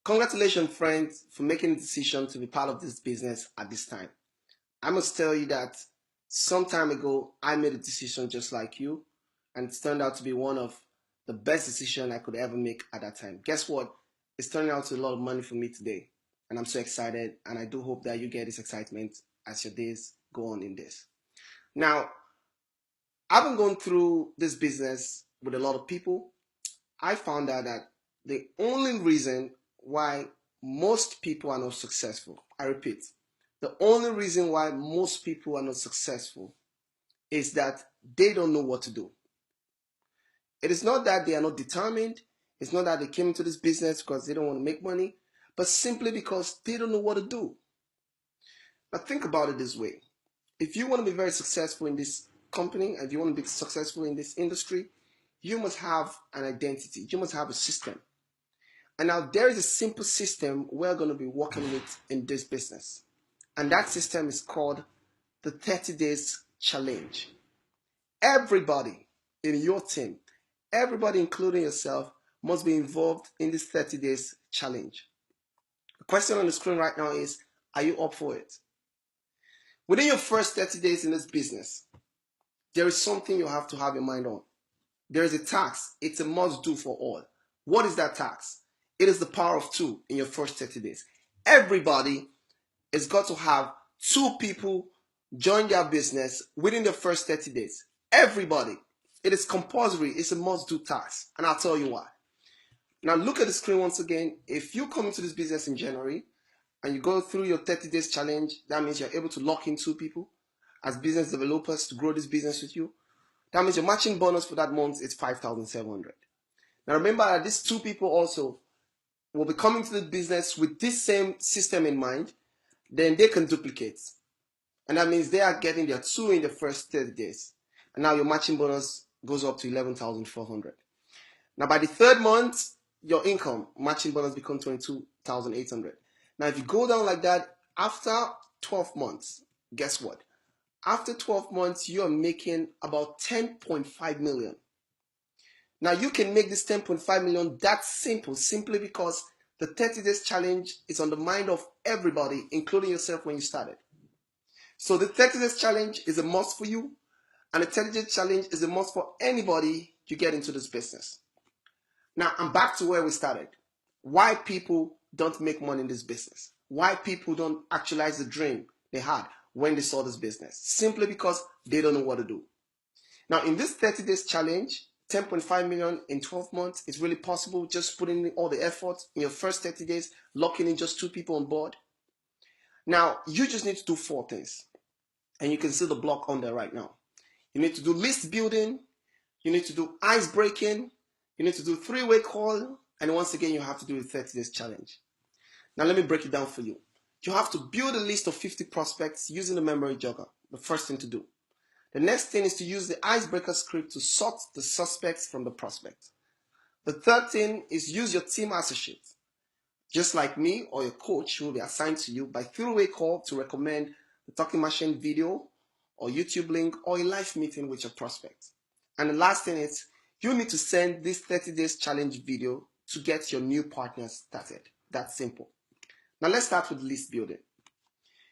Congratulations, friends, for making the decision to be part of this business at this time. I must tell you that some time ago, I made a decision just like you, and it's turned out to be one of the best decisions I could ever make at that time. Guess what? It's turning out to a lot of money for me today, and I'm so excited, and I do hope that you get this excitement as your days go on in this. Now, I've been going through this business with a lot of people. I found out that the only reason why most people are not successful, I repeat, the only reason why most people are not successful is that they don't know what to do. It is not that they are not determined, it's not that they came into this business because they don't want to make money, but simply because they don't know what to do. Now think about it this way. If you want to be very successful in this company and if you want to be successful in this industry, you must have an identity. You must have a system. And now there is a simple system we're going to be working with in this business. And that system is called the 30 days challenge. Everybody in your team, everybody including yourself, must be involved in this 30 days challenge. The question on the screen right now is, are you up for it? Within your first 30 days in this business, there is something you have to have your mind on. There is a task. It's a must do for all. What is that task? It is the power of two in your first 30 days. Everybody has got to have two people join their business within the first 30 days. Everybody. It is compulsory. It's a must do task. And I'll tell you why. Now look at the screen once again. If you come into this business in January and you go through your 30 days challenge, that means you're able to lock in two people as business developers to grow this business with you. That means your matching bonus for that month is 5,700. Now remember that these two people also will be coming to the business with this same system in mind, then they can duplicate. And that means they are getting their two in the first 30 days. And now your matching bonus goes up to 11,400. Now by the third month, your income matching bonus becomes 22,800. Now if you go down like that, after 12 months, guess what? After 12 months, you are making about 10.5 million. Now you can make this 10.5 million that simple, simply because the 30 days challenge is on the mind of everybody, including yourself when you started. So the 30 days challenge is a must for you, and the 30 days challenge is a must for anybody you get into this business. Now I'm back to where we started. Why people don't make money in this business. Why people don't actualize the dream they had when they saw this business. Simply because they don't know what to do. Now in this 30 days challenge, 10.5 million in 12 months is really possible, just putting in all the effort in your first 30 days, locking in just two people on board. Now you just need to do four things, and you can see the block on there right now. You need to do list building, you need to do ice breaking, you need to do three-way call, and once again you have to do the 30 days challenge. Now let me break it down for you. You have to build a list of 50 prospects using the memory jogger, the first thing to do. The next thing is to use the icebreaker script to sort the suspects from the prospect. The third thing is use your team associate. Just like me or your coach will be assigned to you by three-way call to recommend the talking machine video or YouTube link or a live meeting with your prospect. And the last thing is you need to send this 30 days challenge video to get your new partners started. That's simple. Now let's start with list building.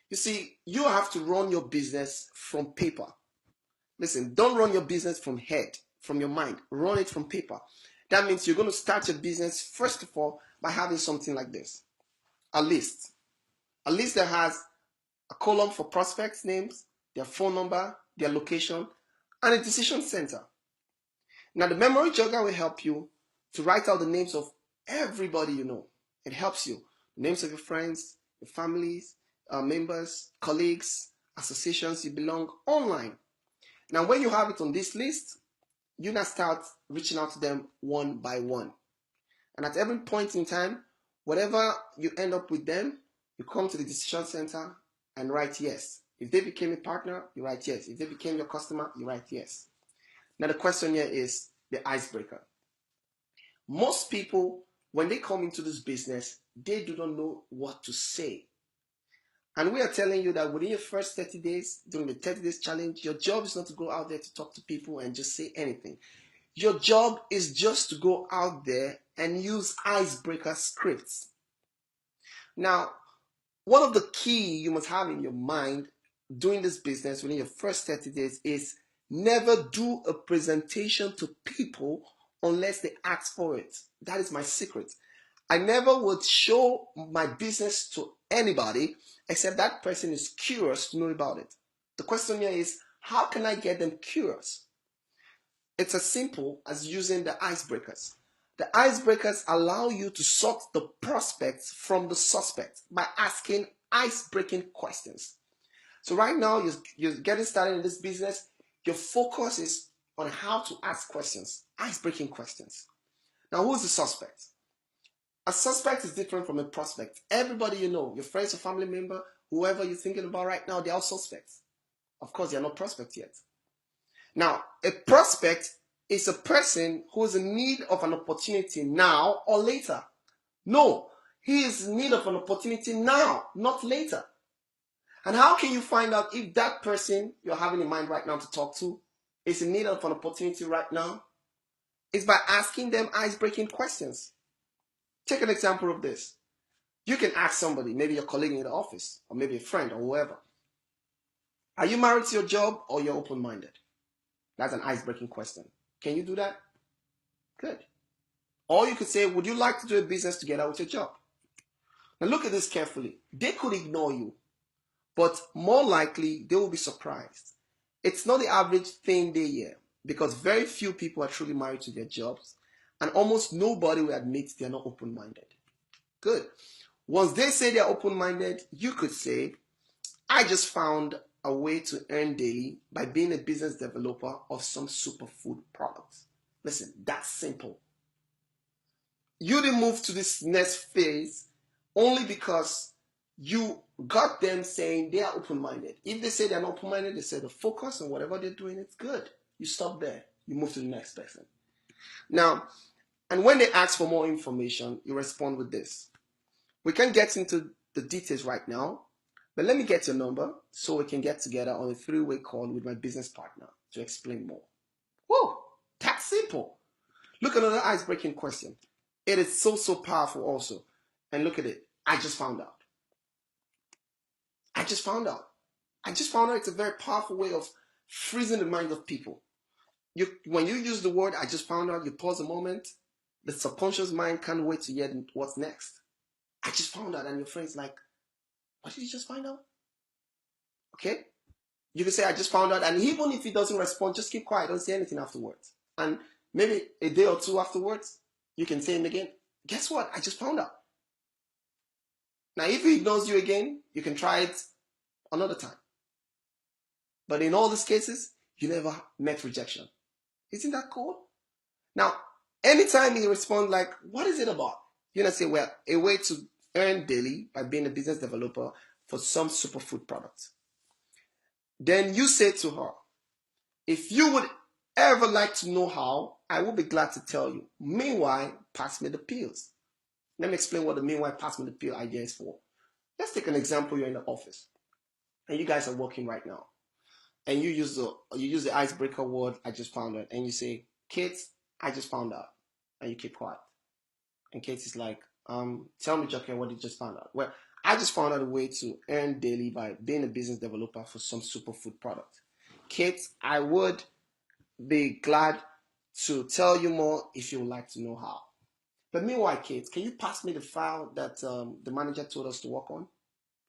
You see, you have to run your business from paper. Listen, don't run your business from head, from your mind. Run it from paper. That means you're going to start your business, first of all, by having something like this. A list. A list that has a column for prospects' names, their phone number, their location, and a decision center. Now, the memory jogger will help you to write out the names of everybody you know. It helps you. The names of your friends, your families, members, colleagues, associations you belong online. Now, when you have it on this list, you now start reaching out to them one by one. And at every point in time, whatever you end up with them, you come to the decision center and write yes. If they became a partner, you write yes. If they became your customer, you write yes. Now the question here is the icebreaker. Most people, when they come into this business, they do not know what to say. And we are telling you that within your first 30 days, during the 30 days challenge, your job is not to go out there to talk to people and just say anything. Your job is just to go out there and use icebreaker scripts. Now, one of the key you must have in your mind doing this business within your first 30 days is never do a presentation to people unless they ask for it. That is my secret. I never would show my business to anybody except that person is curious to know about it. The question here is, how can I get them curious? It's as simple as using the icebreakers. The icebreakers allow you to sort the prospects from the suspects by asking ice-breaking questions. So right now, you're getting started in this business. Your focus is on how to ask questions, ice-breaking questions. Now, who's the suspect? A suspect is different from a prospect. Everybody you know, your friends or family member, whoever you're thinking about right now, they're all suspects. Of course, they're not prospects yet. Now, a prospect is a person who is in need of an opportunity now or later. No, he is in need of an opportunity now, not later. And how can you find out if that person you're having in mind right now to talk to is in need of an opportunity right now? It's by asking them ice-breaking questions. Take an example of this. You can ask somebody, maybe your colleague in the office, or maybe a friend or whoever. Are you married to your job or you're open-minded? That's an ice-breaking question. Can you do that? Good. Or you could say, would you like to do a business together with your job? Now look at this carefully. They could ignore you, but more likely they will be surprised. It's not the average thing they hear because very few people are truly married to their jobs and almost nobody will admit they're not open-minded. Good. Once they say they're open-minded, you could say, I just found a way to earn daily by being a business developer of some superfood products. Listen, that's simple. You didn't move to this next phase only because you got them saying they are open-minded. If they say they're not open-minded, they say the focus on whatever they're doing, it's good. You stop there. You move to the next person. Now, and when they ask for more information, you respond with this. We can't get into the details right now, but let me get your number so we can get together on a 3-way call with my business partner to explain more. Whoa, that's simple. Look at another ice-breaking question. It is so powerful also. And look at it. I just found out. I just found out. I just found out it's a very powerful way of freezing the mind of people. When you use the word I just found out, you pause a moment, the subconscious mind can't wait to hear what's next. I just found out, and your friend's like, what did you just find out? Okay? You can say, I just found out, and even if he doesn't respond, just keep quiet, don't say anything afterwards. And maybe a day or two afterwards, you can say him again, guess what? I just found out. Now, if he ignores you again, you can try it another time. But in all these cases, you never met rejection. Isn't that cool? Now, anytime he responds like, what is it about? You're going to say, well, a way to earn daily by being a business developer for some superfood products. Then you say to her, if you would ever like to know how, I will be glad to tell you. Meanwhile, pass me the pills. Let me explain what the meanwhile pass me the pill idea is for. Let's take an example. You're in the office and you guys are working right now. And you use the icebreaker word, I just found out. And you say, Kate, I just found out. And you keep quiet. And Kate is like, tell me, Joker, what you just found out. Well, I just found out a way to earn daily by being a business developer for some superfood product. Kate, I would be glad to tell you more if you would like to know how. But meanwhile, Kate, can you pass me the file that the manager told us to work on?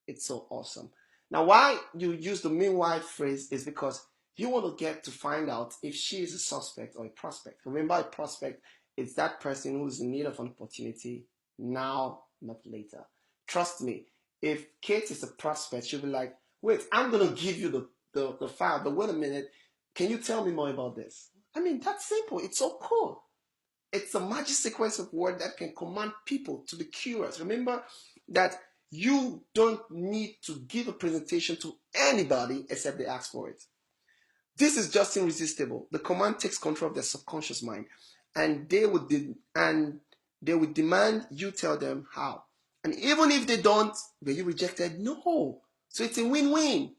It's so awesome. Now, why you use the meanwhile phrase is because you want to get to find out if she is a suspect or a prospect. Remember, a prospect is that person who is in need of an opportunity now, not later. Trust me, if Kate is a prospect, she'll be like, wait, I'm going to give you the file, but wait a minute, can you tell me more about this? I mean, that's simple. It's so cool. It's a magic sequence of words that can command people to be curious. Remember that you don't need to give a presentation to anybody except they ask for it. This is just irresistible. The command takes control of their subconscious mind, and they would demand you tell them how. And even if they don't, were you rejected? No. So it's a win-win.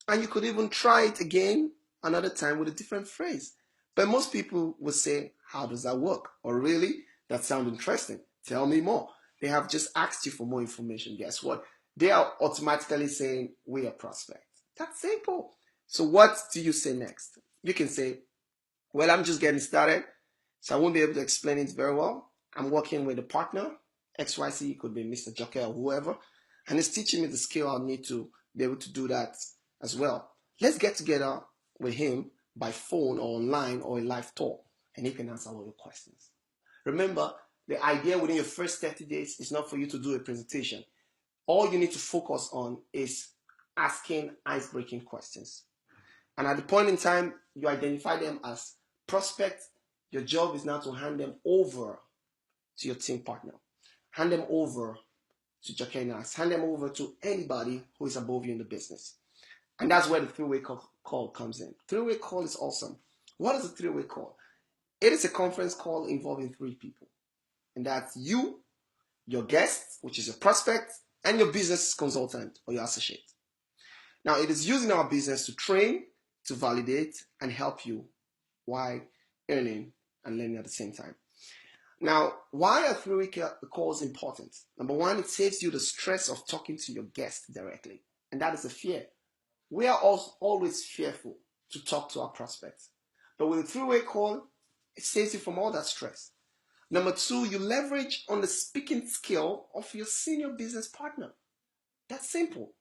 And you could even try it again another time with a different phrase. But most people will say, how does that work? Or really? That sounds interesting. Tell me more. They have just asked you for more information. Guess what? They are automatically saying, we are prospect. That's simple. So what do you say next? You can say, well, I'm just getting started, so I won't be able to explain it very well. I'm working with a partner, XYZ, could be Mr. Joker or whoever, and he's teaching me the skill I'll need to be able to do that as well. Let's get together with him by phone or online or a live talk, and he can answer all your questions. Remember, the idea within your first 30 days is not for you to do a presentation. All you need to focus on is asking ice-breaking questions. And at the point in time you identify them as prospects, your job is now to hand them over to your team partner. Hand them over to Jakenas. Hand them over to anybody who is above you in the business. And that's where the three-way call comes in. Three-way call is awesome. What is a three-way call? It is a conference call involving three people. And that's you, your guest, which is your prospect, and your business consultant or your associate. Now, it is using our business to train, to validate, and help you while earning and learning at the same time. Now, why are three-way calls important? Number one, it saves you the stress of talking to your guest directly. And that is a fear. We are always fearful to talk to our prospects. But with a three-way call, it saves you from all that stress. Number two, you leverage on the speaking skill of your senior business partner. That's simple.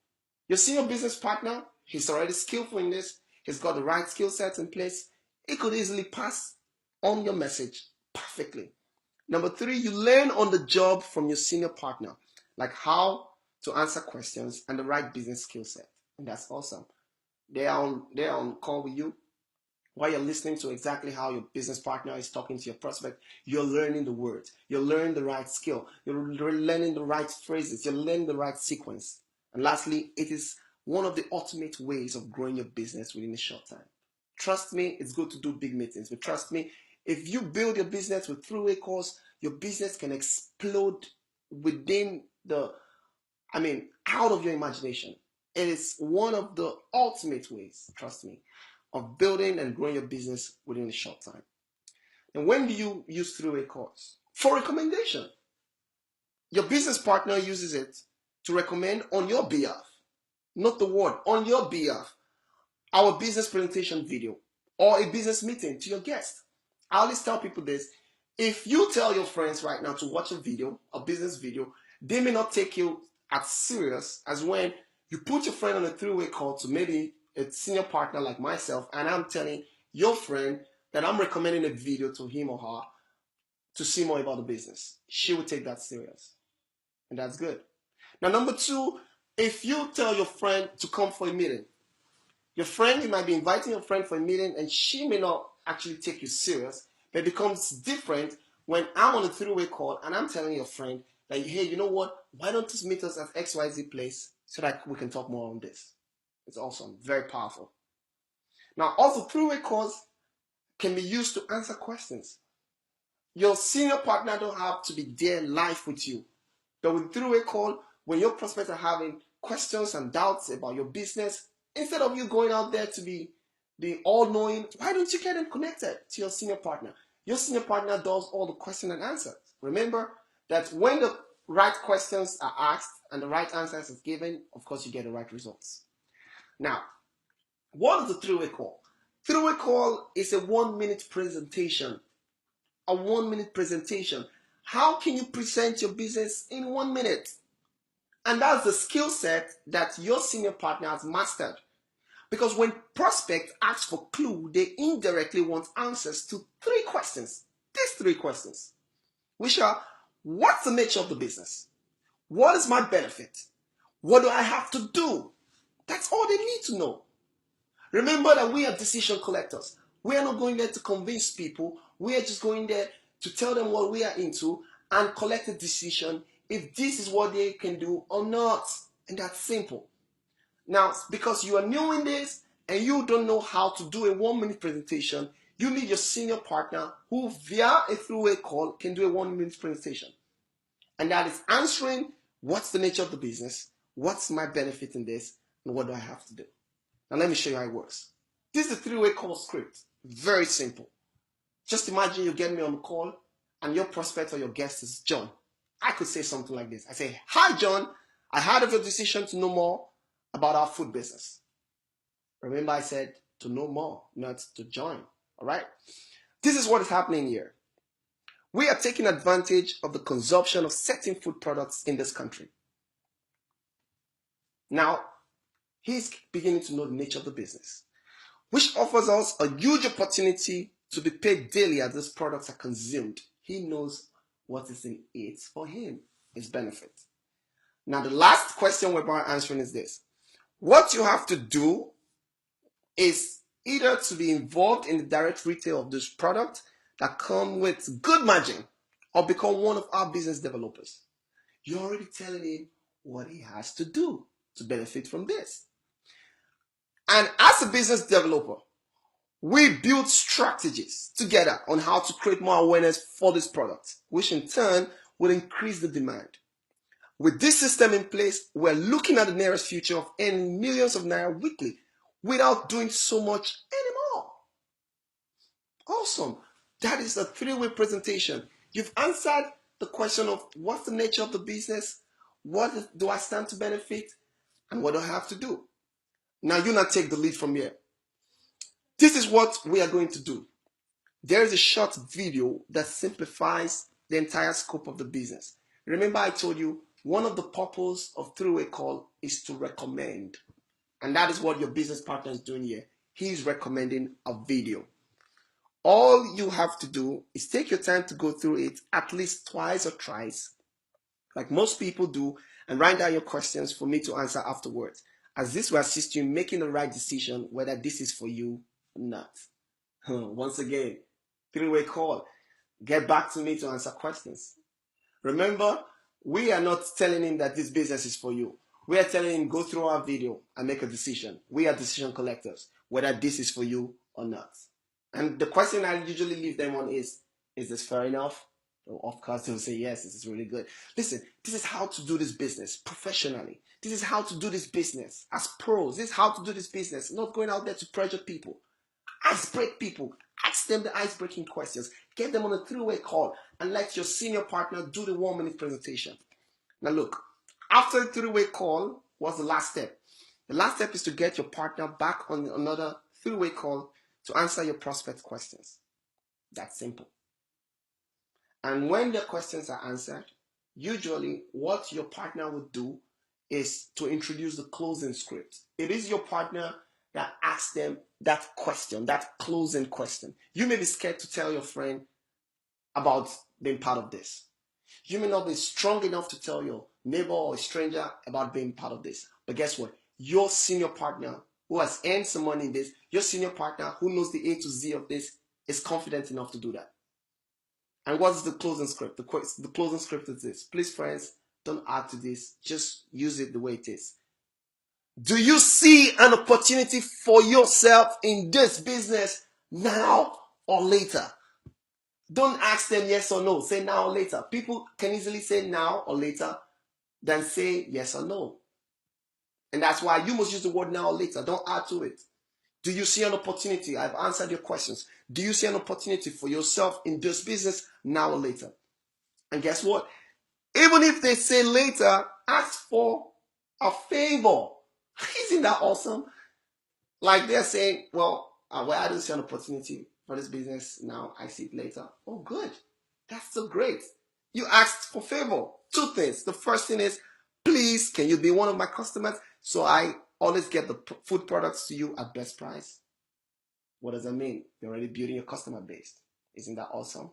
Your senior business partner, he's already skillful in this. He's got the right skill sets in place. He could easily pass on your message perfectly. Number three, you learn on the job from your senior partner, like how to answer questions and the right business skill set. And that's awesome. They're on call with you. While you're listening to exactly how your business partner is talking to your prospect, you're learning the words. You're learning the right skill. You're learning the right phrases. You're learning the right sequence. And lastly, it is one of the ultimate ways of growing your business within a short time. Trust me, it's good to do big meetings, but trust me, if you build your business with three-way calls, your business can explode within out of your imagination. It is one of the ultimate ways, trust me, of building and growing your business within a short time. And when do you use three-way calls? For recommendation. Your business partner uses it to recommend on your behalf, not the word, on your behalf, our business presentation video or a business meeting to your guest. I always tell people this. If you tell your friends right now to watch a video, a business video, they may not take you as serious as when you put your friend on a three-way call to maybe a senior partner like myself, and I'm telling your friend that I'm recommending a video to him or her to see more about the business. She will take that serious. And that's good. Now, number two, if you tell your friend to come for a meeting, you might be inviting your friend for a meeting and she may not actually take you serious, but it becomes different when I'm on a three-way call and I'm telling your friend that, hey, you know what? Why don't you meet us at XYZ place so that we can talk more on this? It's awesome. Very powerful. Now, also, three-way calls can be used to answer questions. Your senior partner don't have to be there live with you. But with three-way call, when your prospects are having questions and doubts about your business, instead of you going out there to be the all-knowing, why don't you get them connected to your senior partner? Your senior partner does all the question and answers. Remember that when the right questions are asked and the right answers are given, of course, you get the right results. Now, what is the three-way call? Three-way call is a 1-minute presentation. A 1-minute presentation. How can you present your business in 1 minute? And that's the skill set that your senior partner has mastered. Because when prospects ask for clue, they indirectly want answers to 3 questions. These 3 questions, which are, what's the nature of the business? What is my benefit? What do I have to do? That's all they need to know. Remember that we are decision collectors. We are not going there to convince people. We are just going there to tell them what we are into and collect a decision if this is what they can do or not. And that's simple. Now, because you are new in this and you don't know how to do a 1-minute presentation, you need your senior partner who, via a three-way call, can do a 1-minute presentation. And that is answering, what's the nature of the business? What's my benefit in this? And what do I have to do? Now, let me show you how it works. This is a three-way call script. Very simple. Just imagine you get me on the call and your prospect or your guest is John. I could say something like this. I say, "Hi, John. I heard of your decision to know more about our food business." Remember, I said to know more, not to join. All right? This is what is happening here. We are taking advantage of the consumption of certain food products in this country. Now, he's beginning to know the nature of the business, which offers us a huge opportunity to be paid daily as these products are consumed. He knows what is in it for him, his benefit. Now, the last question we're about answering is this. What you have to do is either to be involved in the direct retail of this product that come with good margin, or become one of our business developers. You're already telling him what he has to do to benefit from this. And as a business developer, we build strategies together on how to create more awareness for this product, which in turn will increase the demand. With this system in place, we're looking at the nearest future of earning millions of naira weekly without doing so much anymore. Awesome. That is a three-way presentation. You've answered the question of what's the nature of the business, what do I stand to benefit, and what do I have to do? Now you not take the lead from here. This is what we are going to do. There is a short video that simplifies the entire scope of the business. Remember I told you one of the purposes of three-way call is to recommend. And that is what your business partner is doing here. He's recommending a video. All you have to do is take your time to go through it at least twice or thrice, like most people do, and write down your questions for me to answer afterwards, as this will assist you in making the right decision whether this is for you or not. Once again, three-way call. Get back to me to answer questions. Remember, we are not telling him that this business is for you. We are telling him go through our video and make a decision. We are decision collectors, whether this is for you or not. And the question I usually leave them on is this fair enough? Of course, they'll say, yes, this is really good. Listen, this is how to do this business professionally. This is how to do this business as pros. This is how to do this business, not going out there to pressure people. Ice break people. Ask them the ice-breaking questions. Get them on a three-way call and let your senior partner do the 1-minute presentation. Now look, after the three-way call, what's the last step? The last step is to get your partner back on another three-way call to answer your prospect questions. That's simple. And when the questions are answered, usually what your partner would do is to introduce the closing script. It is your partner that asks them that question, that closing question. You may be scared to tell your friend about being part of this. You may not be strong enough to tell your neighbor or a stranger about being part of this. But guess what? Your senior partner who has earned some money in this, your senior partner who knows the A to Z of this is confident enough to do that. And what is the closing script? The closing script is this. Please, friends, don't add to this. Just use it the way it is. Do you see an opportunity for yourself in this business now or later? Don't ask them yes or no. Say now or later. People can easily say now or later than say yes or no. And that's why you must use the word now or later. Don't add to it. Do you see an opportunity? I've answered your questions. Do you see an opportunity for yourself in this business now or later? And guess what? Even if they say later, ask for a favor. Isn't that awesome? Like they're saying, well, I don't see an opportunity for this business now. I see it later. Oh, good. That's so great. You asked for favor. Two things. The first thing is, please, can you be one of my customers so I always get the food products to you at best price? What does that mean? You're already building your customer base. Isn't that awesome?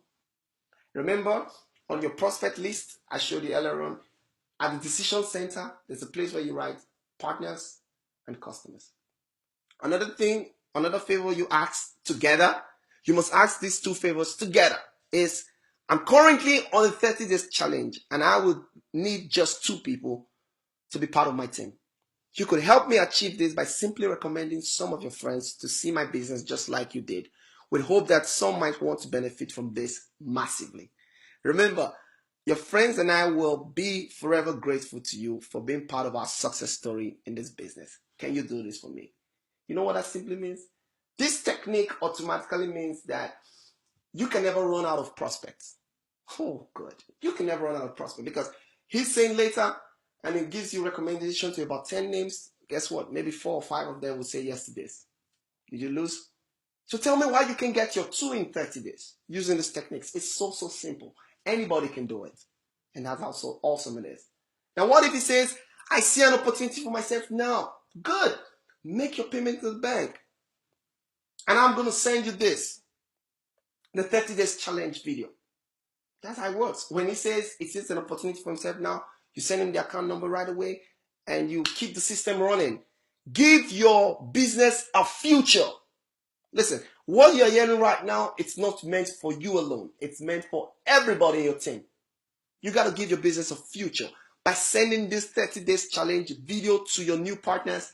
Remember, on your prospect list, I showed you earlier on, at the decision center, there's a place where you write partners and customers. Another thing, another favor you ask together, you must ask these two favors together, is I'm currently on a 30 days challenge and I would need just 2 people to be part of my team. You could help me achieve this by simply recommending some of your friends to see my business just like you did, with hope that some might want to benefit from this massively. Remember, your friends and I will be forever grateful to you for being part of our success story in this business. Can you do this for me? You know what that simply means? This technique automatically means that you can never run out of prospects. Oh, good. You can never run out of prospect because he's saying later and it gives you recommendation to about 10 names. Guess what? Maybe 4 or 5 of them will say yes to this. Did you lose? So tell me why you can get your 2 in 30 days using these techniques. It's so simple. Anybody can do it. And that's how so awesome it is. Now, what if he says, I see an opportunity for myself now? Good. Make your payment to the bank. And I'm going to send you this, the 30 days challenge video. That's how it works. When he says it is an opportunity for himself now, you send him the account number right away and you keep the system running. Give your business a future. Listen, what you're hearing right now, it's not meant for you alone. It's meant for everybody in your team. You got to give your business a future by sending this 30 days challenge video to your new partners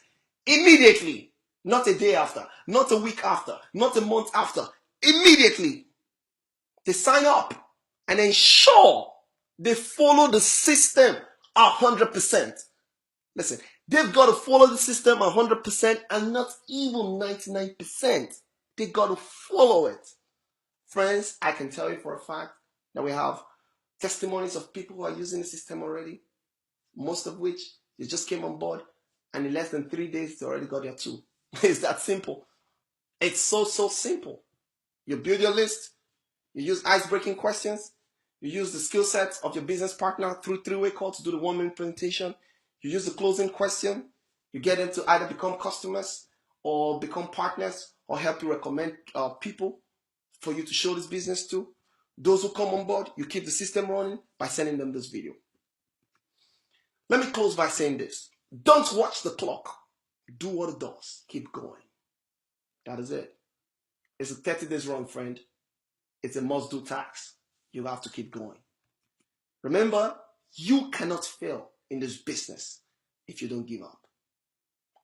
immediately. Not a day after, not a week after, not a month after. Immediately. They sign up and ensure they follow the system 100%. Listen, they've got to follow the system 100% and not even 99%. They got to follow it. Friends, I can tell you for a fact that we have testimonies of people who are using the system already, most of which they just came on board and in less than 3 days they already got their 2. It's that simple. It's so simple. You build your list, you use ice-breaking questions, you use the skill sets of your business partner through 3-way call to do the 1-minute presentation, you use the closing question, you get them to either become customers or become partners or help you recommend people for you to show this business to. Those who come on board, you keep the system running by sending them this video. Let me close by saying this. Don't watch the clock. Do what it does. Keep going. That is it. It's a 30 days run, friend. It's a must-do task. You have to keep going. Remember, you cannot fail in this business if you don't give up.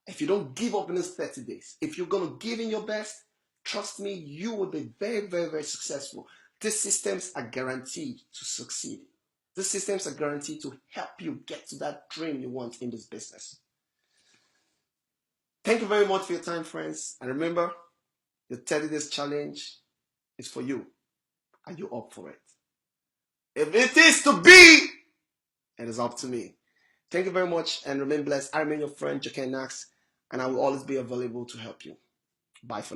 If you don't give up in this 30 days, if you're going to give in your best, trust me, you will be very successful. These systems are guaranteed to succeed. These systems are guaranteed to help you get to that dream you want in this business. Thank you very much for your time, friends. And remember, the 30 days challenge is for you. Are you up for it? If it is to be, it is up to me. Thank you very much and remain blessed. I remain your friend, Jaken Nax, and I will always be available to help you. Bye for now.